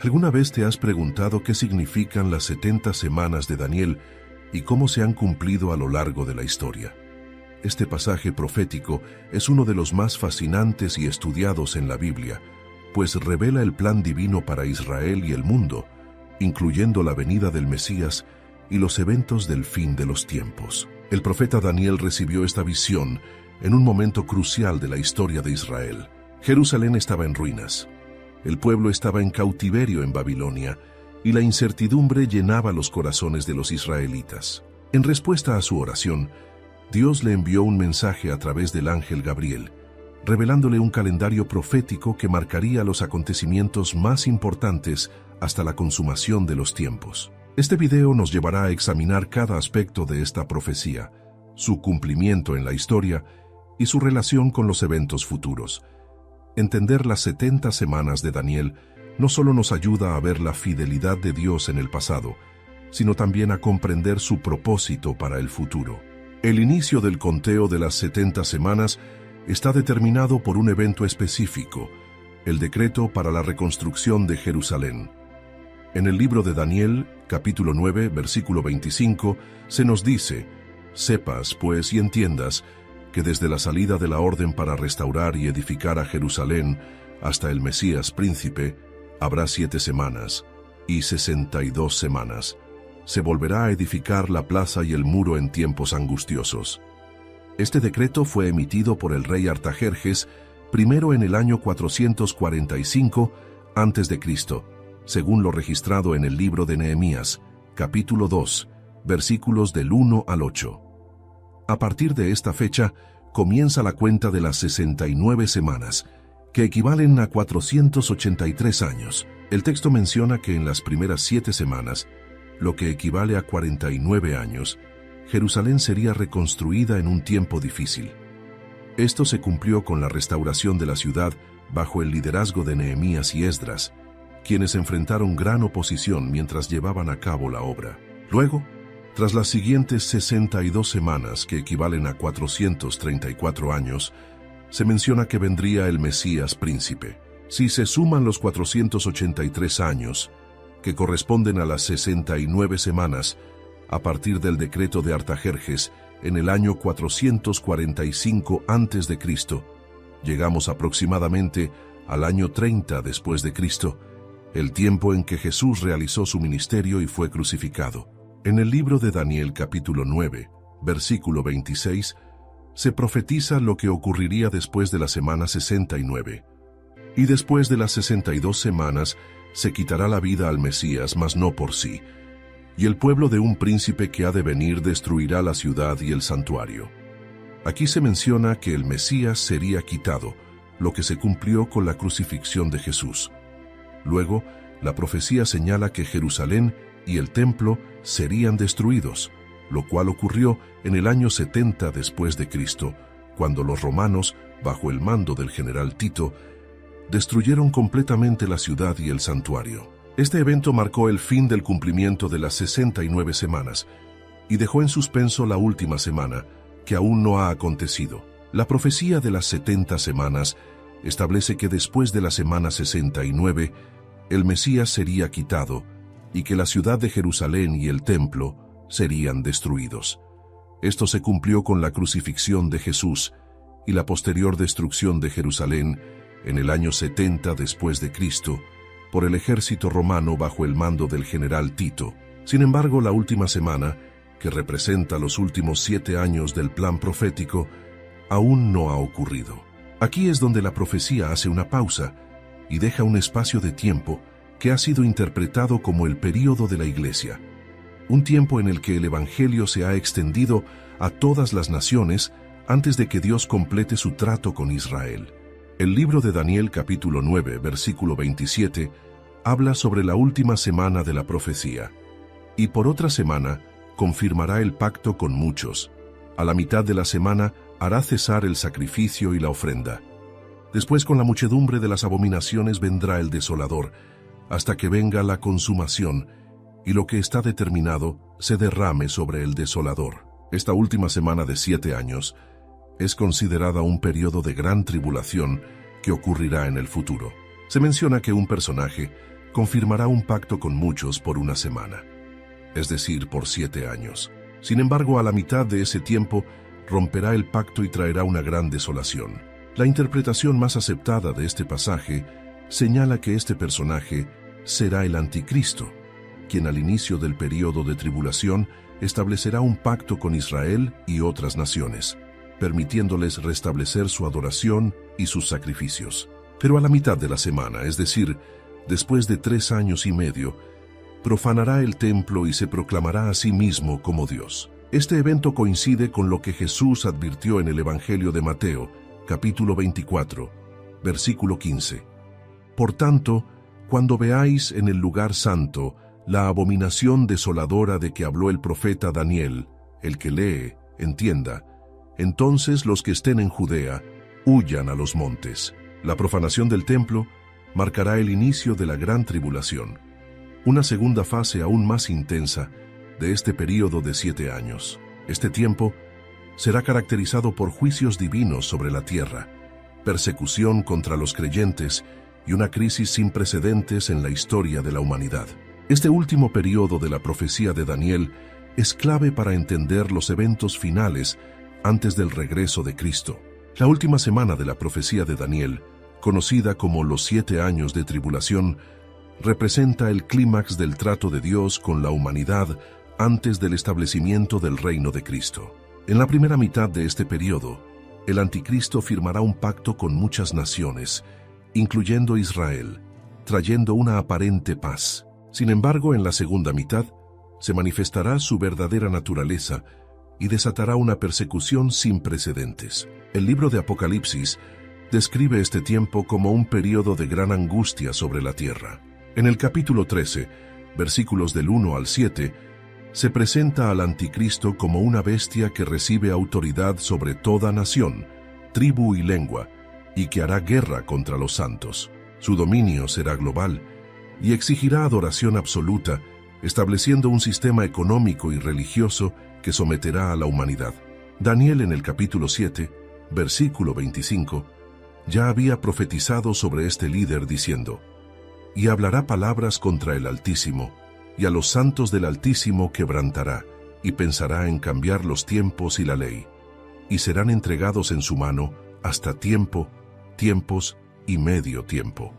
¿Alguna vez te has preguntado qué significan las 70 semanas de Daniel y cómo se han cumplido a lo largo de la historia? Este pasaje profético es uno de los más fascinantes y estudiados en la Biblia, pues revela el plan divino para Israel y el mundo, incluyendo la venida del Mesías y los eventos del fin de los tiempos. El profeta Daniel recibió esta visión en un momento crucial de la historia de Israel. Jerusalén estaba en ruinas. El pueblo estaba en cautiverio en Babilonia y la incertidumbre llenaba los corazones de los israelitas. En respuesta a su oración, Dios le envió un mensaje a través del ángel Gabriel, revelándole un calendario profético que marcaría los acontecimientos más importantes hasta la consumación de los tiempos. Este video nos llevará a examinar cada aspecto de esta profecía, su cumplimiento en la historia y su relación con los eventos futuros. Entender las 70 semanas de Daniel no solo nos ayuda a ver la fidelidad de Dios en el pasado, sino también a comprender su propósito para el futuro. El inicio del conteo de las 70 semanas está determinado por un evento específico, el decreto para la reconstrucción de Jerusalén. En el libro de Daniel, capítulo 9, versículo 25, se nos dice: «Sepas, pues, y entiendas, que desde la salida de la orden para restaurar y edificar a Jerusalén hasta el Mesías príncipe, habrá 7 semanas y 62 semanas. Se volverá a edificar la plaza y el muro en tiempos angustiosos». Este decreto fue emitido por el rey Artajerjes primero en el año 445 a.C., según lo registrado en el libro de Nehemías, capítulo 2, versículos del 1 al 8. A partir de esta fecha, comienza la cuenta de las 69 semanas, que equivalen a 483 años. El texto menciona que en las primeras 7 semanas, lo que equivale a 49 años, Jerusalén sería reconstruida en un tiempo difícil. Esto se cumplió con la restauración de la ciudad bajo el liderazgo de Nehemías y Esdras, quienes enfrentaron gran oposición mientras llevaban a cabo la obra. Luego, tras las siguientes 62 semanas, que equivalen a 434 años, se menciona que vendría el Mesías príncipe. Si se suman los 483 años, que corresponden a las 69 semanas, a partir del decreto de Artajerjes en el año 445 a.C., llegamos aproximadamente al año 30 después de Cristo, el tiempo en que Jesús realizó su ministerio y fue crucificado. En el libro de Daniel capítulo 9, versículo 26, se profetiza lo que ocurriría después de la semana 69. Y después de las 62 semanas se quitará la vida al Mesías, mas no por sí. Y el pueblo de un príncipe que ha de venir destruirá la ciudad y el santuario. Aquí se menciona que el Mesías sería quitado, lo que se cumplió con la crucifixión de Jesús. Luego, la profecía señala que Jerusalén y el templo serían destruidos, lo cual ocurrió en el año 70 después de Cristo, cuando los romanos, bajo el mando del general Tito, destruyeron completamente la ciudad y el santuario. Este evento marcó el fin del cumplimiento de las 69 semanas y dejó en suspenso la última semana, que aún no ha acontecido. La profecía de las 70 semanas establece que después de la semana 69, el Mesías sería quitado y que la ciudad de Jerusalén y el templo serían destruidos. Esto se cumplió con la crucifixión de Jesús y la posterior destrucción de Jerusalén en el año 70 después de Cristo por el ejército romano bajo el mando del general Tito. Sin embargo, la última semana, que representa los últimos 7 años del plan profético, aún no ha ocurrido. Aquí es donde la profecía hace una pausa y deja un espacio de tiempo que ha sido interpretado como el período de la Iglesia, un tiempo en el que el Evangelio se ha extendido a todas las naciones antes de que Dios complete su trato con Israel. El libro de Daniel capítulo 9, versículo 27, habla sobre la última semana de la profecía. Y por otra semana confirmará el pacto con muchos. A la mitad de la semana hará cesar el sacrificio y la ofrenda. Después, con la muchedumbre de las abominaciones vendrá el desolador, hasta que venga la consumación, y lo que está determinado se derrame sobre el desolador. Esta última semana de 7 años es considerada un periodo de gran tribulación que ocurrirá en el futuro. Se menciona que un personaje, confirmará un pacto con muchos por una semana, es decir, por 7 años. Sin embargo, a la mitad de ese tiempo, romperá el pacto y traerá una gran desolación. La interpretación más aceptada de este pasaje señala que este personaje será el anticristo, quien al inicio del período de tribulación establecerá un pacto con Israel y otras naciones, permitiéndoles restablecer su adoración y sus sacrificios. Pero a la mitad de la semana, es decir, después de 3 años y medio, profanará el templo y se proclamará a sí mismo como Dios. Este evento coincide con lo que Jesús advirtió en el Evangelio de Mateo, capítulo 24, versículo 15. Por tanto, cuando veáis en el lugar santo la abominación desoladora de que habló el profeta Daniel, el que lee, entienda, entonces los que estén en Judea huyan a los montes. La profanación del templo marcará el inicio de la gran tribulación, una segunda fase aún más intensa de este período de 7 años. Este tiempo será caracterizado por juicios divinos sobre la tierra, persecución contra los creyentes y una crisis sin precedentes en la historia de la humanidad. Este último período de la profecía de Daniel es clave para entender los eventos finales antes del regreso de Cristo. La última semana de la profecía de Daniel, conocida como los 7 años de tribulación, representa el clímax del trato de Dios con la humanidad antes del establecimiento del reino de Cristo. En la primera mitad de este periodo, el anticristo firmará un pacto con muchas naciones, incluyendo Israel, trayendo una aparente paz. Sin embargo, en la segunda mitad, se manifestará su verdadera naturaleza y desatará una persecución sin precedentes. El libro de Apocalipsis describe este tiempo como un período de gran angustia sobre la tierra. En el capítulo 13, versículos del 1 al 7, se presenta al anticristo como una bestia que recibe autoridad sobre toda nación, tribu y lengua, y que hará guerra contra los santos. Su dominio será global y exigirá adoración absoluta, estableciendo un sistema económico y religioso que someterá a la humanidad. Daniel en el capítulo 7, versículo 25, ya había profetizado sobre este líder diciendo: «Y hablará palabras contra el Altísimo, y a los santos del Altísimo quebrantará, y pensará en cambiar los tiempos y la ley, y serán entregados en su mano hasta tiempo, tiempos y medio tiempo».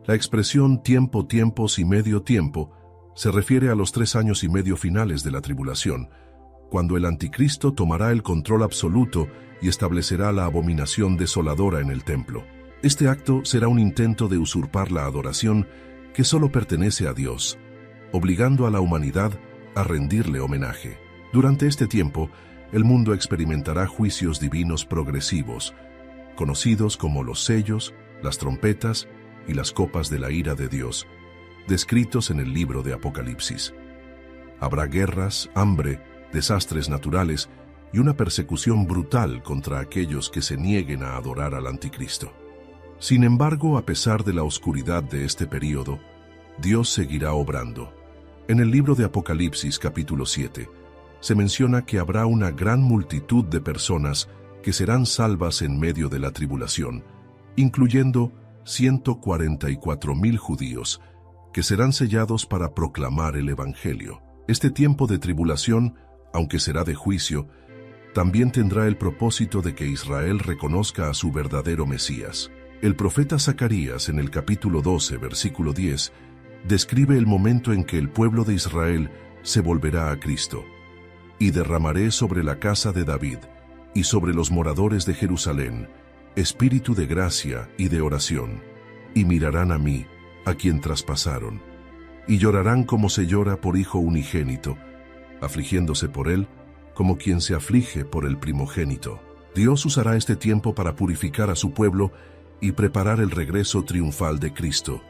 La expresión tiempo, tiempos y medio tiempo se refiere a los 3 años y medio finales de la tribulación, cuando el anticristo tomará el control absoluto y establecerá la abominación desoladora en el templo. Este acto será un intento de usurpar la adoración que solo pertenece a Dios, obligando a la humanidad a rendirle homenaje. Durante este tiempo, el mundo experimentará juicios divinos progresivos, conocidos como los sellos, las trompetas y las copas de la ira de Dios, descritos en el libro de Apocalipsis. Habrá guerras, hambre, desastres naturales y una persecución brutal contra aquellos que se nieguen a adorar al anticristo. Sin embargo, a pesar de la oscuridad de este período, Dios seguirá obrando. En el libro de Apocalipsis capítulo 7, se menciona que habrá una gran multitud de personas que serán salvas en medio de la tribulación, incluyendo 144,000 judíos, que serán sellados para proclamar el Evangelio. Este tiempo de tribulación, aunque será de juicio, también tendrá el propósito de que Israel reconozca a su verdadero Mesías. El profeta Zacarías, en el capítulo 12, versículo 10, describe el momento en que el pueblo de Israel se volverá a Cristo. «Y derramaré sobre la casa de David y sobre los moradores de Jerusalén espíritu de gracia y de oración, y mirarán a mí, a quien traspasaron, y llorarán como se llora por hijo unigénito, afligiéndose por él como quien se aflige por el primogénito». Dios usará este tiempo para purificar a su pueblo y preparar el regreso triunfal de Cristo,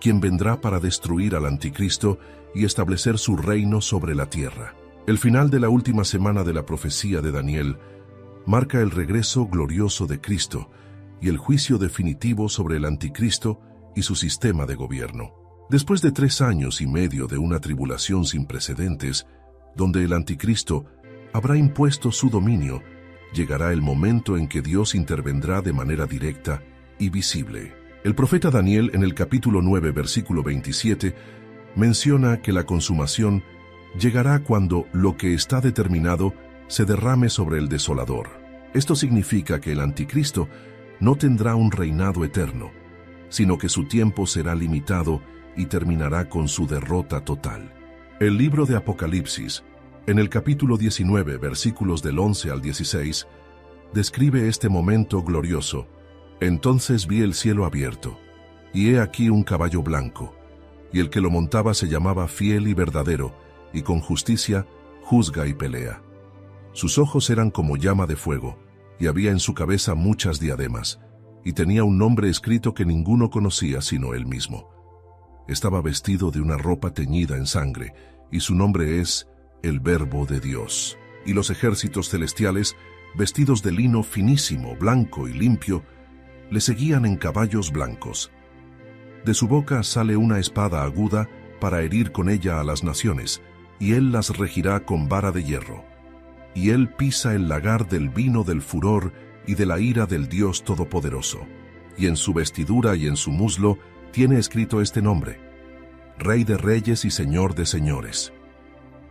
quien vendrá para destruir al anticristo y establecer su reino sobre la tierra. El final de la última semana de la profecía de Daniel marca el regreso glorioso de Cristo y el juicio definitivo sobre el anticristo y su sistema de gobierno. Después de 3 años y medio de una tribulación sin precedentes, donde el anticristo habrá impuesto su dominio, llegará el momento en que Dios intervendrá de manera directa y visible. El profeta Daniel, en el capítulo 9, versículo 27, menciona que la consumación llegará cuando lo que está determinado se derrame sobre el desolador. Esto significa que el anticristo no tendrá un reinado eterno, sino que su tiempo será limitado y terminará con su derrota total. El libro de Apocalipsis, en el capítulo 19, versículos del 11 al 16, describe este momento glorioso. Entonces vi el cielo abierto, y he aquí un caballo blanco, y el que lo montaba se llamaba Fiel y Verdadero, y con justicia juzga y pelea. Sus ojos eran como llama de fuego, y había en su cabeza muchas diademas, y tenía un nombre escrito que ninguno conocía sino él mismo. Estaba vestido de una ropa teñida en sangre, y su nombre es el Verbo de Dios. Y los ejércitos celestiales, vestidos de lino finísimo, blanco y limpio, le seguían en caballos blancos. De su boca sale una espada aguda para herir con ella a las naciones, y él las regirá con vara de hierro. Y él pisa el lagar del vino del furor y de la ira del Dios Todopoderoso. Y en su vestidura y en su muslo tiene escrito este nombre: Rey de Reyes y Señor de Señores.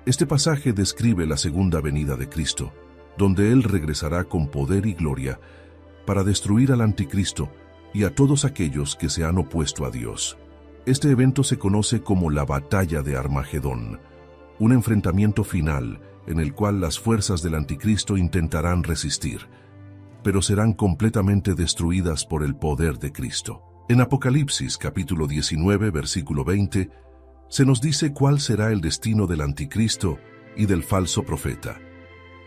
Este pasaje describe la segunda venida de Cristo, donde Él regresará con poder y gloria para destruir al anticristo y a todos aquellos que se han opuesto a Dios. Este evento se conoce como la Batalla de Armagedón, un enfrentamiento final en el cual las fuerzas del anticristo intentarán resistir, pero serán completamente destruidas por el poder de Cristo. En Apocalipsis capítulo 19, versículo 20, se nos dice cuál será el destino del anticristo y del falso profeta.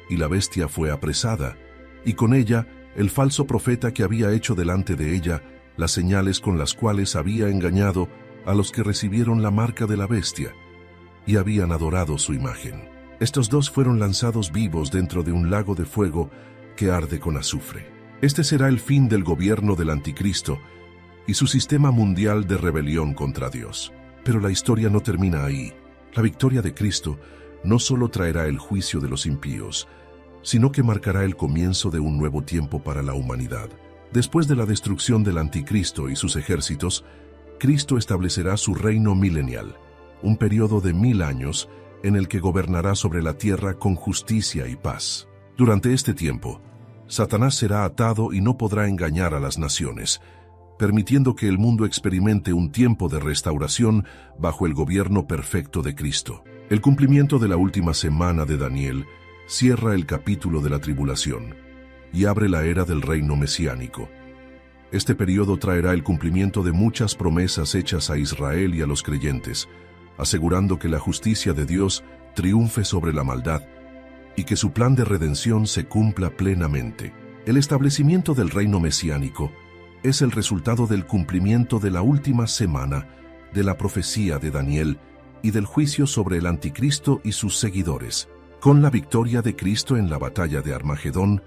Y la bestia fue apresada, y con ella el falso profeta que había hecho delante de ella las señales con las cuales había engañado a los que recibieron la marca de la bestia y habían adorado su imagen. Estos dos fueron lanzados vivos dentro de un lago de fuego que arde con azufre. Este será el fin del gobierno del anticristo y su sistema mundial de rebelión contra Dios. Pero la historia no termina ahí. La victoria de Cristo no solo traerá el juicio de los impíos, sino que marcará el comienzo de un nuevo tiempo para la humanidad. Después de la destrucción del anticristo y sus ejércitos, Cristo establecerá su reino milenial, un periodo de 1000 años en el que gobernará sobre la tierra con justicia y paz. Durante este tiempo, Satanás será atado y no podrá engañar a las naciones, permitiendo que el mundo experimente un tiempo de restauración bajo el gobierno perfecto de Cristo. El cumplimiento de la última semana de Daniel cierra el capítulo de la tribulación y abre la era del reino mesiánico. Este periodo traerá el cumplimiento de muchas promesas hechas a Israel y a los creyentes, asegurando que la justicia de Dios triunfe sobre la maldad y que su plan de redención se cumpla plenamente. El establecimiento del reino mesiánico es el resultado del cumplimiento de la última semana de la profecía de Daniel y del juicio sobre el anticristo y sus seguidores. Con la victoria de Cristo en la batalla de Armagedón,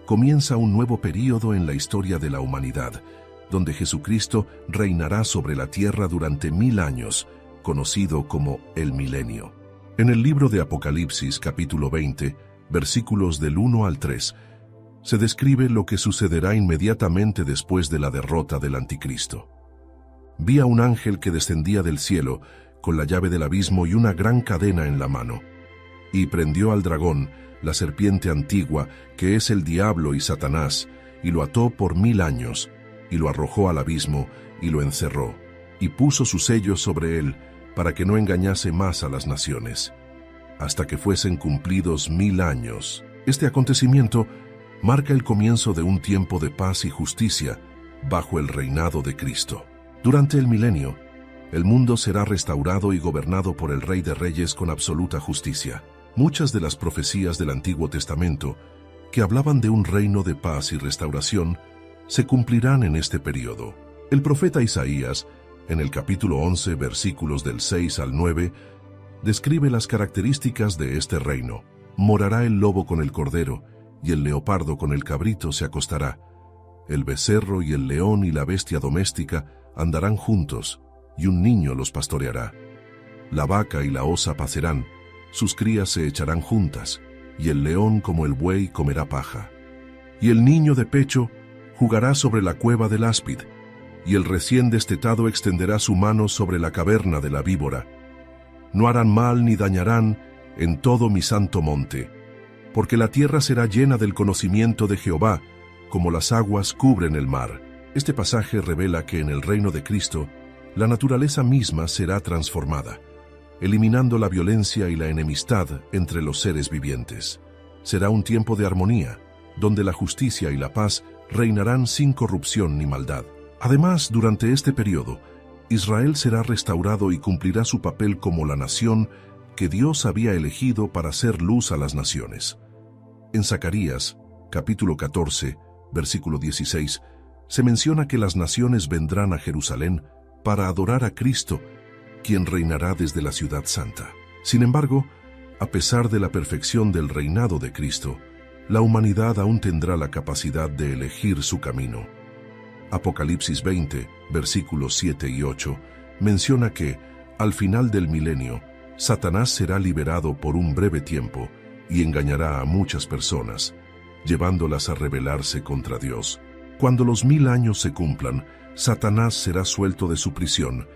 comienza un nuevo período en la historia de la humanidad, donde Jesucristo reinará sobre la tierra durante 1000 años, conocido como el milenio. En el libro de Apocalipsis, capítulo 20, versículos del 1 al 3, se describe lo que sucederá inmediatamente después de la derrota del anticristo. Vi a un ángel que descendía del cielo, con la llave del abismo y una gran cadena en la mano, y prendió al dragón, la serpiente antigua, que es el diablo y Satanás, y lo ató por 1000 años, y lo arrojó al abismo, y lo encerró, y puso su sello sobre él, para que no engañase más a las naciones, hasta que fuesen cumplidos 1000 años. Este acontecimiento marca el comienzo de un tiempo de paz y justicia bajo el reinado de Cristo. Durante el milenio, el mundo será restaurado y gobernado por el Rey de Reyes con absoluta justicia. Muchas de las profecías del Antiguo Testamento, que hablaban de un reino de paz y restauración, se cumplirán en este periodo. El profeta Isaías, en el capítulo 11, versículos del 6 al 9, describe las características de este reino. Morará el lobo con el cordero, y el leopardo con el cabrito se acostará. El becerro y el león y la bestia doméstica andarán juntos, y un niño los pastoreará. La vaca y la osa pacerán, sus crías se echarán juntas, y el león como el buey comerá paja. Y el niño de pecho jugará sobre la cueva del áspid, y el recién destetado extenderá su mano sobre la caverna de la víbora. No harán mal ni dañarán en todo mi santo monte, porque la tierra será llena del conocimiento de Jehová, como las aguas cubren el mar. Este pasaje revela que en el reino de Cristo, la naturaleza misma será transformada, eliminando la violencia y la enemistad entre los seres vivientes. Será un tiempo de armonía, donde la justicia y la paz reinarán sin corrupción ni maldad. Además, durante este periodo, Israel será restaurado y cumplirá su papel como la nación que Dios había elegido para hacer luz a las naciones. En Zacarías, capítulo 14, versículo 16, se menciona que las naciones vendrán a Jerusalén para adorar a Cristo, quien reinará desde la ciudad santa. Sin embargo, a pesar de la perfección del reinado de Cristo, la humanidad aún tendrá la capacidad de elegir su camino. Apocalipsis 20, versículos 7 y 8, menciona que, al final del milenio, Satanás será liberado por un breve tiempo y engañará a muchas personas, llevándolas a rebelarse contra Dios. Cuando los 1000 años se cumplan, Satanás será suelto de su prisión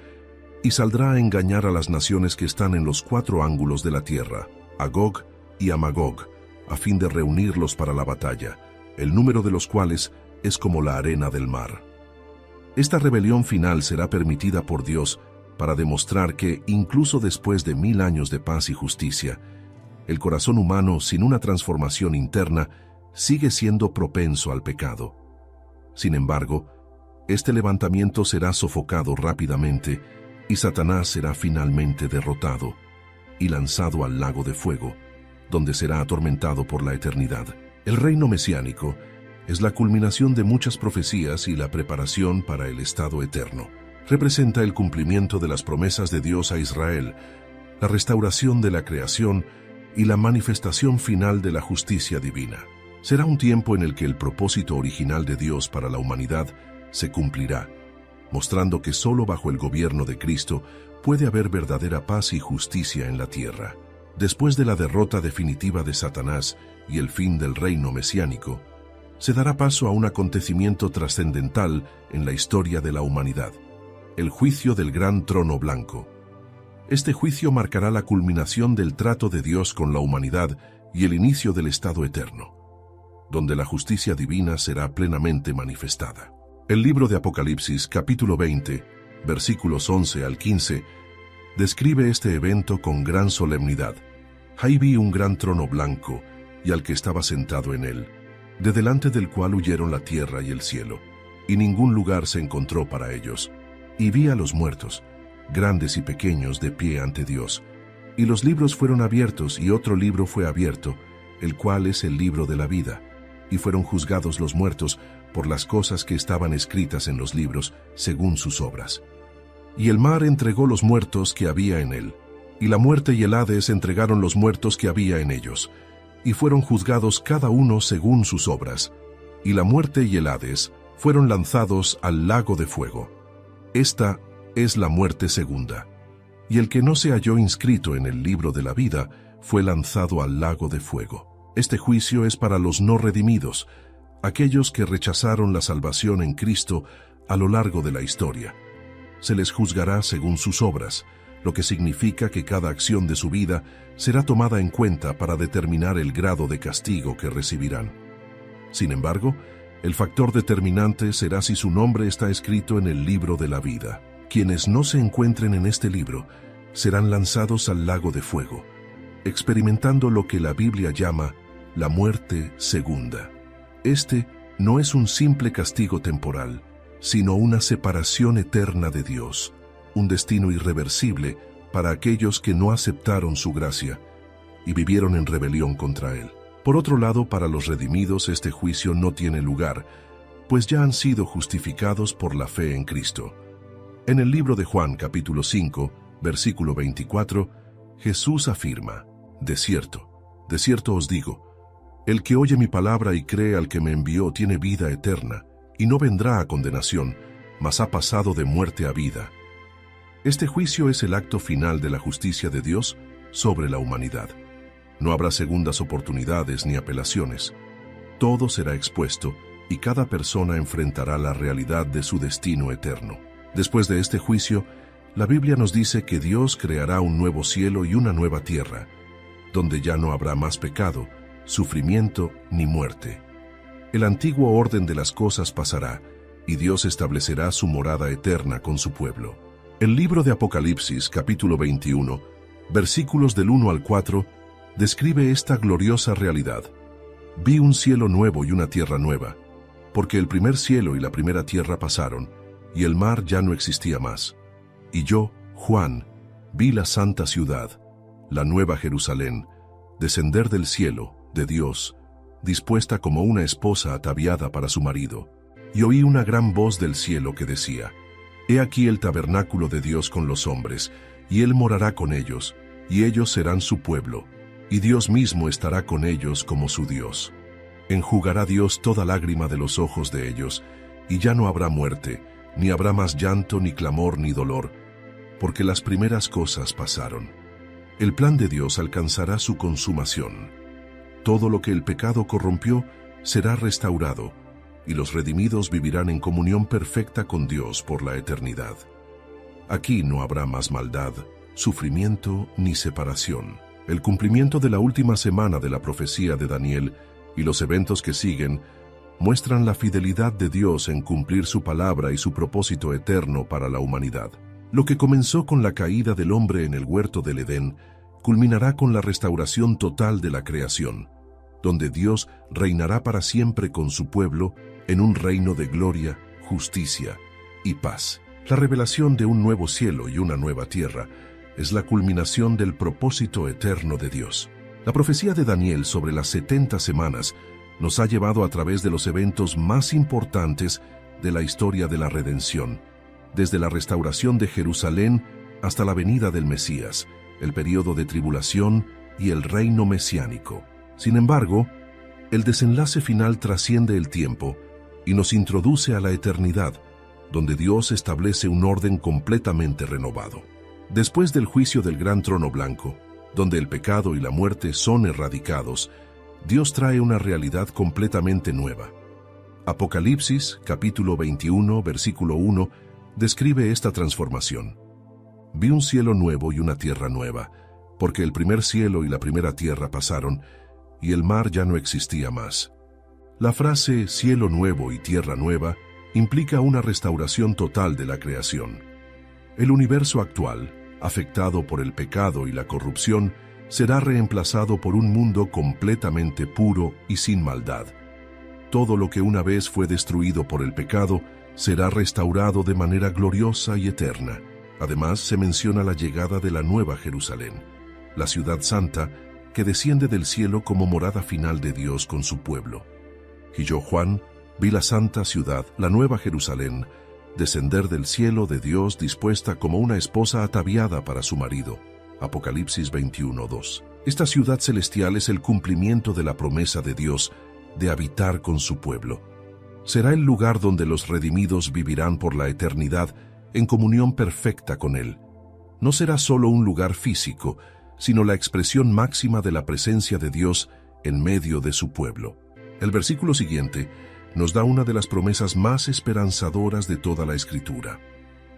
y saldrá a engañar a las naciones que están en los 4 ángulos de la tierra, a Gog y a Magog, a fin de reunirlos para la batalla, el número de los cuales es como la arena del mar. Esta rebelión final será permitida por Dios para demostrar que, incluso después de 1000 años de paz y justicia, el corazón humano sin una transformación interna sigue siendo propenso al pecado. Sin embargo, este levantamiento será sofocado rápidamente y Satanás será finalmente derrotado y lanzado al lago de fuego, donde será atormentado por la eternidad. El reino mesiánico es la culminación de muchas profecías y la preparación para el estado eterno. Representa el cumplimiento de las promesas de Dios a Israel, la restauración de la creación y la manifestación final de la justicia divina. Será un tiempo en el que el propósito original de Dios para la humanidad se cumplirá, mostrando que solo bajo el gobierno de Cristo puede haber verdadera paz y justicia en la tierra. Después de la derrota definitiva de Satanás y el fin del reino mesiánico, se dará paso a un acontecimiento trascendental en la historia de la humanidad: el juicio del gran trono blanco. Este juicio marcará la culminación del trato de Dios con la humanidad y el inicio del estado eterno, donde la justicia divina será plenamente manifestada. El libro de Apocalipsis, capítulo 20, versículos 11 al 15, describe este evento con gran solemnidad. Ahí vi un gran trono blanco y al que estaba sentado en él, de delante del cual huyeron la tierra y el cielo, y ningún lugar se encontró para ellos. Y vi a los muertos, grandes y pequeños, de pie ante Dios. Y los libros fueron abiertos, y otro libro fue abierto, el cual es el libro de la vida. Y fueron juzgados los muertos por las cosas que estaban escritas en los libros, según sus obras. Y el mar entregó los muertos que había en él, y la muerte y el Hades entregaron los muertos que había en ellos, y fueron juzgados cada uno según sus obras. Y la muerte y el Hades fueron lanzados al lago de fuego. Esta es la muerte segunda. Y el que no se halló inscrito en el libro de la vida fue lanzado al lago de fuego. Este juicio es para los no redimidos, aquellos que rechazaron la salvación en Cristo a lo largo de la historia. Se les juzgará según sus obras, lo que significa que cada acción de su vida será tomada en cuenta para determinar el grado de castigo que recibirán. Sin embargo, el factor determinante será si su nombre está escrito en el libro de la vida. Quienes no se encuentren en este libro serán lanzados al lago de fuego, experimentando lo que la Biblia llama la muerte segunda. Este no es un simple castigo temporal, sino una separación eterna de Dios, un destino irreversible para aquellos que no aceptaron su gracia y vivieron en rebelión contra Él. Por otro lado, para los redimidos este juicio no tiene lugar, pues ya han sido justificados por la fe en Cristo. En el libro de Juan, capítulo 5, versículo 24, Jesús afirma: de cierto os digo, el que oye mi palabra y cree al que me envió tiene vida eterna, y no vendrá a condenación, mas ha pasado de muerte a vida. Este juicio es el acto final de la justicia de Dios sobre la humanidad. No habrá segundas oportunidades ni apelaciones. Todo será expuesto y cada persona enfrentará la realidad de su destino eterno. Después de este juicio, la Biblia nos dice que Dios creará un nuevo cielo y una nueva tierra, donde ya no habrá más pecado, sufrimiento ni muerte. El antiguo orden de las cosas pasará, y Dios establecerá su morada eterna con su pueblo. El libro de Apocalipsis, capítulo 21, versículos del 1 al 4, describe esta gloriosa realidad. Vi un cielo nuevo y una tierra nueva, porque el primer cielo y la primera tierra pasaron, y el mar ya no existía más. Y yo, Juan, vi la santa ciudad, la nueva Jerusalén, descender del cielo, de Dios, dispuesta como una esposa ataviada para su marido. Y oí una gran voz del cielo que decía: He aquí el tabernáculo de Dios con los hombres, y Él morará con ellos, y ellos serán su pueblo, y Dios mismo estará con ellos como su Dios. Enjugará Dios toda lágrima de los ojos de ellos, y ya no habrá muerte, ni habrá más llanto, ni clamor, ni dolor, porque las primeras cosas pasaron. El plan de Dios alcanzará su consumación. Todo lo que el pecado corrompió será restaurado, y los redimidos vivirán en comunión perfecta con Dios por la eternidad. Aquí no habrá más maldad, sufrimiento ni separación. El cumplimiento de la última semana de la profecía de Daniel y los eventos que siguen muestran la fidelidad de Dios en cumplir su palabra y su propósito eterno para la humanidad. Lo que comenzó con la caída del hombre en el huerto del Edén, culminará con la restauración total de la creación, donde Dios reinará para siempre con su pueblo en un reino de gloria, justicia y paz. La revelación de un nuevo cielo y una nueva tierra es la culminación del propósito eterno de Dios. La profecía de Daniel sobre las 70 semanas nos ha llevado a través de los eventos más importantes de la historia de la redención, desde la restauración de Jerusalén hasta la venida del Mesías, el período de tribulación y el reino mesiánico. Sin embargo, el desenlace final trasciende el tiempo y nos introduce a la eternidad, donde Dios establece un orden completamente renovado. Después del juicio del gran trono blanco, donde el pecado y la muerte son erradicados, Dios trae una realidad completamente nueva. Apocalipsis, capítulo 21, versículo 1, describe esta transformación. Vi un cielo nuevo y una tierra nueva, porque el primer cielo y la primera tierra pasaron, y el mar ya no existía más. La frase cielo nuevo y tierra nueva implica una restauración total de la creación. El universo actual, afectado por el pecado y la corrupción, será reemplazado por un mundo completamente puro y sin maldad. Todo lo que una vez fue destruido por el pecado será restaurado de manera gloriosa y eterna. Además, se menciona la llegada de la Nueva Jerusalén, la ciudad santa que desciende del cielo como morada final de Dios con su pueblo. Y yo, Juan, vi la santa ciudad, la Nueva Jerusalén, descender del cielo de Dios dispuesta como una esposa ataviada para su marido. Apocalipsis 21:2. Esta ciudad celestial es el cumplimiento de la promesa de Dios de habitar con su pueblo. Será el lugar donde los redimidos vivirán por la eternidad en comunión perfecta con Él. No será solo un lugar físico, sino la expresión máxima de la presencia de Dios en medio de su pueblo. El versículo siguiente nos da una de las promesas más esperanzadoras de toda la Escritura.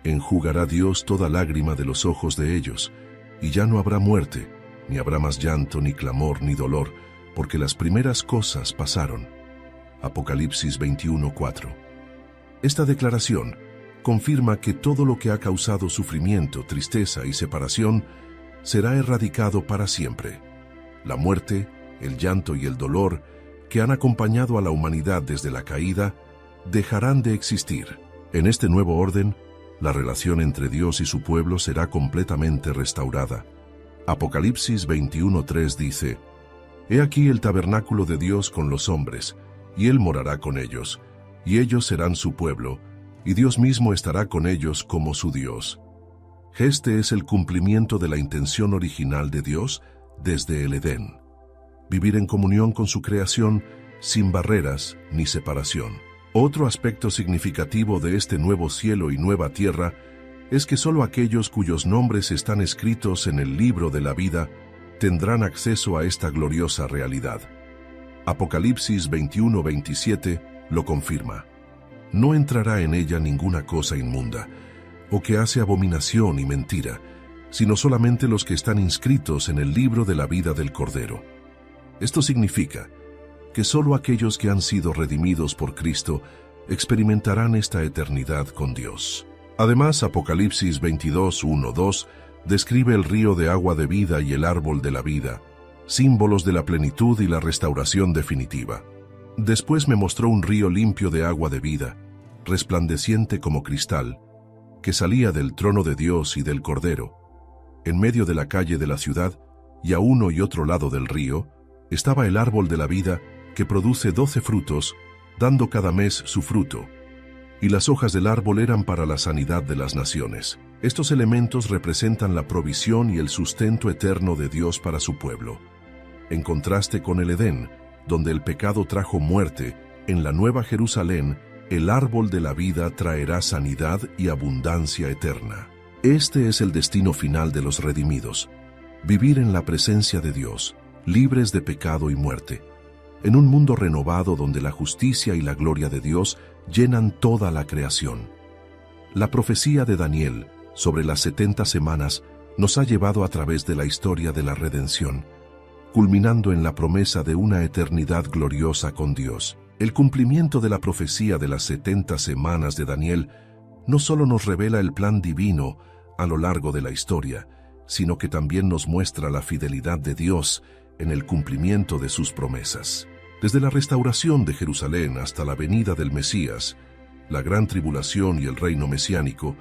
Enjugará Dios toda lágrima de los ojos de ellos, y ya no habrá muerte, ni habrá más llanto, ni clamor, ni dolor, porque las primeras cosas pasaron. Apocalipsis 21:4. Esta declaración confirma que todo lo que ha causado sufrimiento, tristeza y separación será erradicado para siempre. La muerte, el llanto y el dolor que han acompañado a la humanidad desde la caída dejarán de existir. En este nuevo orden, la relación entre Dios y su pueblo será completamente restaurada. Apocalipsis 21:3 dice: He aquí el tabernáculo de Dios con los hombres, y Él morará con ellos, y ellos serán su pueblo, y Dios mismo estará con ellos como su Dios. Este es el cumplimiento de la intención original de Dios desde el Edén: vivir en comunión con su creación sin barreras ni separación. Otro aspecto significativo de este nuevo cielo y nueva tierra es que solo aquellos cuyos nombres están escritos en el libro de la vida tendrán acceso a esta gloriosa realidad. Apocalipsis 21:27 lo confirma. No entrará en ella ninguna cosa inmunda, o que hace abominación y mentira, sino solamente los que están inscritos en el libro de la vida del Cordero. Esto significa que solo aquellos que han sido redimidos por Cristo experimentarán esta eternidad con Dios. Además, Apocalipsis 22, 1-2 describe el río de agua de vida y el árbol de la vida, símbolos de la plenitud y la restauración definitiva. Después me mostró un río limpio de agua de vida, resplandeciente como cristal, que salía del trono de Dios y del Cordero. En medio de la calle de la ciudad, y a uno y otro lado del río, estaba el árbol de la vida que produce 12 frutos, dando cada mes su fruto, y las hojas del árbol eran para la sanidad de las naciones. Estos elementos representan la provisión y el sustento eterno de Dios para su pueblo. En contraste con el Edén, donde el pecado trajo muerte, en la Nueva Jerusalén, el árbol de la vida traerá sanidad y abundancia eterna. Este es el destino final de los redimidos: vivir en la presencia de Dios, libres de pecado y muerte, en un mundo renovado donde la justicia y la gloria de Dios llenan toda la creación. La profecía de Daniel sobre las 70 semanas nos ha llevado a través de la historia de la redención, culminando en la promesa de una eternidad gloriosa con Dios. El cumplimiento de la profecía de las 70 semanas de Daniel no solo nos revela el plan divino a lo largo de la historia, sino que también nos muestra la fidelidad de Dios en el cumplimiento de sus promesas. Desde la restauración de Jerusalén hasta la venida del Mesías, la gran tribulación y el reino mesiánico,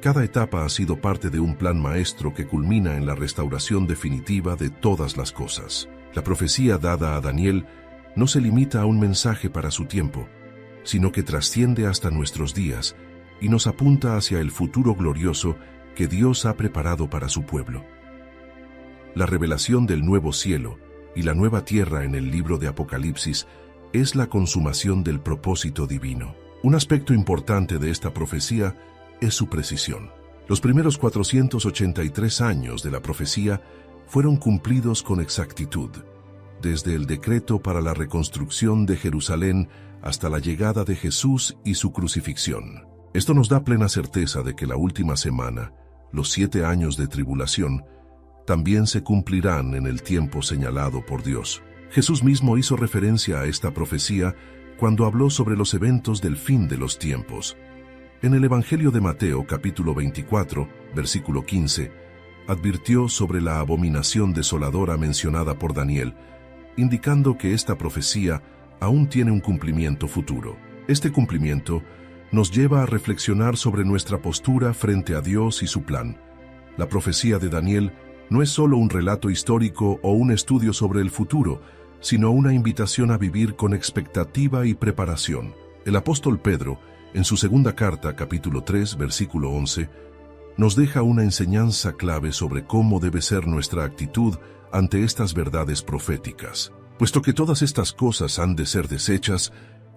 cada etapa ha sido parte de un plan maestro que culmina en la restauración definitiva de todas las cosas. La profecía dada a Daniel no se limita a un mensaje para su tiempo, sino que trasciende hasta nuestros días y nos apunta hacia el futuro glorioso que Dios ha preparado para su pueblo. La revelación del nuevo cielo y la nueva tierra en el libro de Apocalipsis es la consumación del propósito divino. Un aspecto importante de esta profecía es su precisión. Los primeros 483 años de la profecía fueron cumplidos con exactitud, desde el decreto para la reconstrucción de Jerusalén hasta la llegada de Jesús y su crucifixión. Esto nos da plena certeza de que la última semana, los 7 años de tribulación, también se cumplirán en el tiempo señalado por Dios. Jesús mismo hizo referencia a esta profecía cuando habló sobre los eventos del fin de los tiempos. En el Evangelio de Mateo, capítulo 24, versículo 15, advirtió sobre la abominación desoladora mencionada por Daniel, indicando que esta profecía aún tiene un cumplimiento futuro. Este cumplimiento nos lleva a reflexionar sobre nuestra postura frente a Dios y su plan. La profecía de Daniel no es solo un relato histórico o un estudio sobre el futuro, sino una invitación a vivir con expectativa y preparación. El apóstol Pedro, en su segunda carta, capítulo 3, versículo 11, nos deja una enseñanza clave sobre cómo debe ser nuestra actitud ante estas verdades proféticas. Puesto que todas estas cosas han de ser deshechas,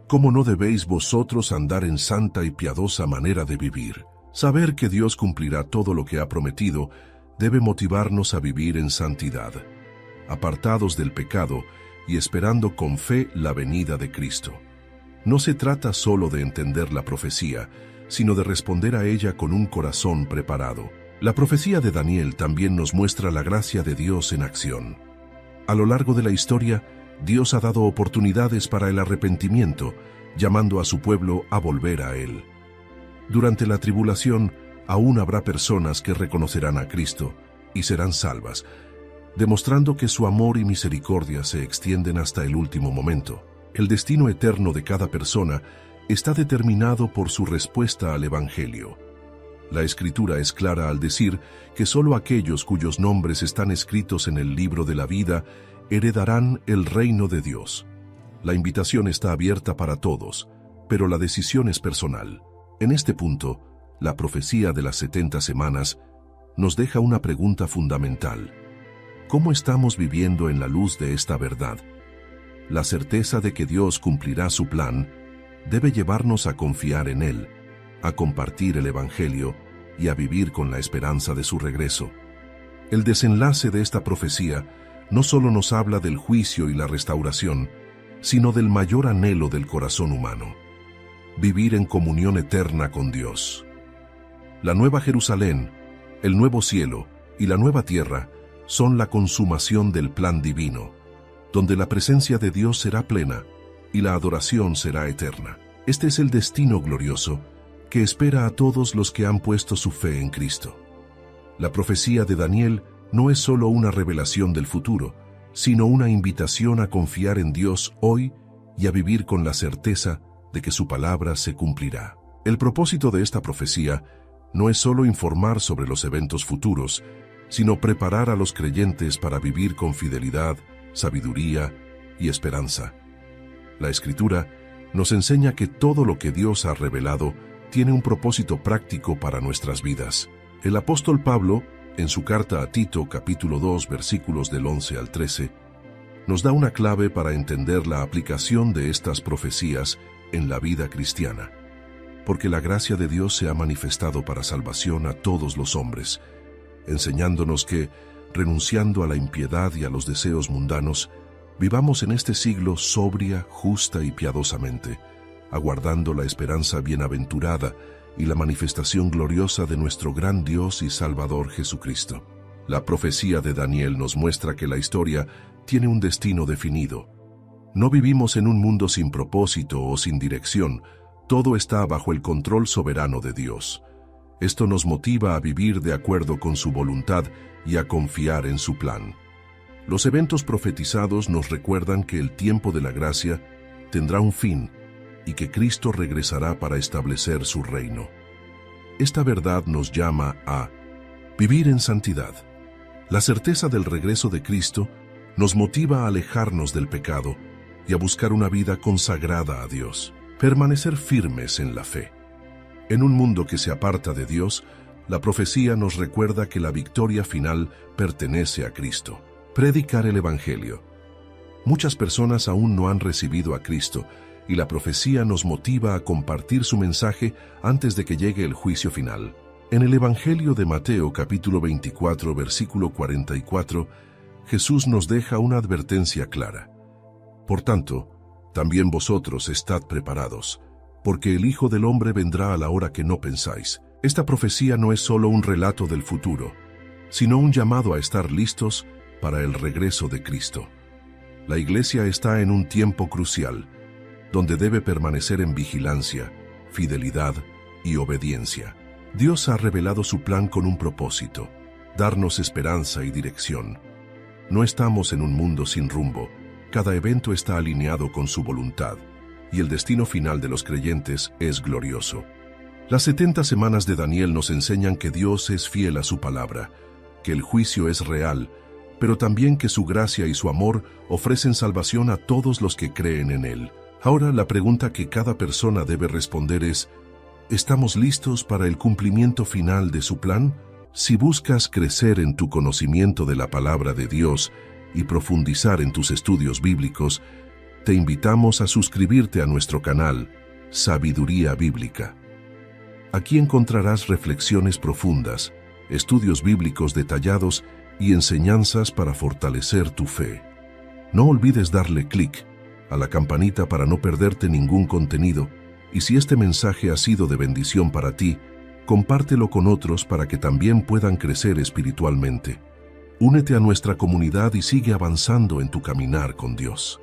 ¿cómo no debéis vosotros andar en santa y piadosa manera de vivir? Saber que Dios cumplirá todo lo que ha prometido debe motivarnos a vivir en santidad, apartados del pecado y esperando con fe la venida de Cristo. No se trata solo de entender la profecía, sino de responder a ella con un corazón preparado. La profecía de Daniel también nos muestra la gracia de Dios en acción. A lo largo de la historia, Dios ha dado oportunidades para el arrepentimiento, llamando a su pueblo a volver a Él. Durante la tribulación, aún habrá personas que reconocerán a Cristo y serán salvas, demostrando que su amor y misericordia se extienden hasta el último momento. El destino eterno de cada persona está determinado por su respuesta al Evangelio. La Escritura es clara al decir que solo aquellos cuyos nombres están escritos en el libro de la vida heredarán el reino de Dios. La invitación está abierta para todos, pero la decisión es personal. En este punto, la profecía de las 70 semanas nos deja una pregunta fundamental. ¿Cómo estamos viviendo en la luz de esta verdad? La certeza de que Dios cumplirá su plan debe llevarnos a confiar en Él, a compartir el Evangelio y a vivir con la esperanza de su regreso. El desenlace de esta profecía no solo nos habla del juicio y la restauración, sino del mayor anhelo del corazón humano: vivir en comunión eterna con Dios. La Nueva Jerusalén, el nuevo cielo y la nueva tierra son la consumación del plan divino, donde la presencia de Dios será plena y la adoración será eterna. Este es el destino glorioso que espera a todos los que han puesto su fe en Cristo. La profecía de Daniel no es solo una revelación del futuro, sino una invitación a confiar en Dios hoy y a vivir con la certeza de que su palabra se cumplirá. El propósito de esta profecía no es solo informar sobre los eventos futuros, sino preparar a los creyentes para vivir con fidelidad, sabiduría y esperanza. La Escritura nos enseña que todo lo que Dios ha revelado tiene un propósito práctico para nuestras vidas. El apóstol Pablo, en su carta a Tito, capítulo 2, versículos del 11 al 13, nos da una clave para entender la aplicación de estas profecías en la vida cristiana. Porque la gracia de Dios se ha manifestado para salvación a todos los hombres, enseñándonos que, renunciando a la impiedad y a los deseos mundanos, vivamos en este siglo sobria, justa y piadosamente, aguardando la esperanza bienaventurada y la manifestación gloriosa de nuestro gran Dios y Salvador Jesucristo. La profecía de Daniel nos muestra que la historia tiene un destino definido. No vivimos en un mundo sin propósito o sin dirección. Todo está bajo el control soberano de Dios. Esto nos motiva a vivir de acuerdo con su voluntad y a confiar en su plan. Los eventos profetizados nos recuerdan que el tiempo de la gracia tendrá un fin y que Cristo regresará para establecer su reino. Esta verdad nos llama a vivir en santidad. La certeza del regreso de Cristo nos motiva a alejarnos del pecado y a buscar una vida consagrada a Dios. Permanecer firmes en la fe. En un mundo que se aparta de Dios, la profecía nos recuerda que la victoria final pertenece a Cristo. Predicar el Evangelio. Muchas personas aún no han recibido a Cristo, y la profecía nos motiva a compartir su mensaje antes de que llegue el juicio final. En el Evangelio de Mateo, capítulo 24, versículo 44, Jesús nos deja una advertencia clara. Por tanto, también vosotros estad preparados, porque el Hijo del Hombre vendrá a la hora que no pensáis. Esta profecía no es solo un relato del futuro, sino un llamado a estar listos para el regreso de Cristo. La Iglesia está en un tiempo crucial, donde debe permanecer en vigilancia, fidelidad y obediencia. Dios ha revelado su plan con un propósito: darnos esperanza y dirección. No estamos en un mundo sin rumbo. Cada evento está alineado con su voluntad, y el destino final de los creyentes es glorioso. Las 70 semanas de Daniel nos enseñan que Dios es fiel a su palabra, que el juicio es real, pero también que su gracia y su amor ofrecen salvación a todos los que creen en Él. Ahora, la pregunta que cada persona debe responder es: ¿estamos listos para el cumplimiento final de su plan? Si buscas crecer en tu conocimiento de la palabra de Dios y profundizar en tus estudios bíblicos, te invitamos a suscribirte a nuestro canal, Sabiduría Bíblica. Aquí encontrarás reflexiones profundas, estudios bíblicos detallados y enseñanzas para fortalecer tu fe. No olvides darle clic a la campanita para no perderte ningún contenido, y si este mensaje ha sido de bendición para ti, compártelo con otros para que también puedan crecer espiritualmente. Únete a nuestra comunidad y sigue avanzando en tu caminar con Dios.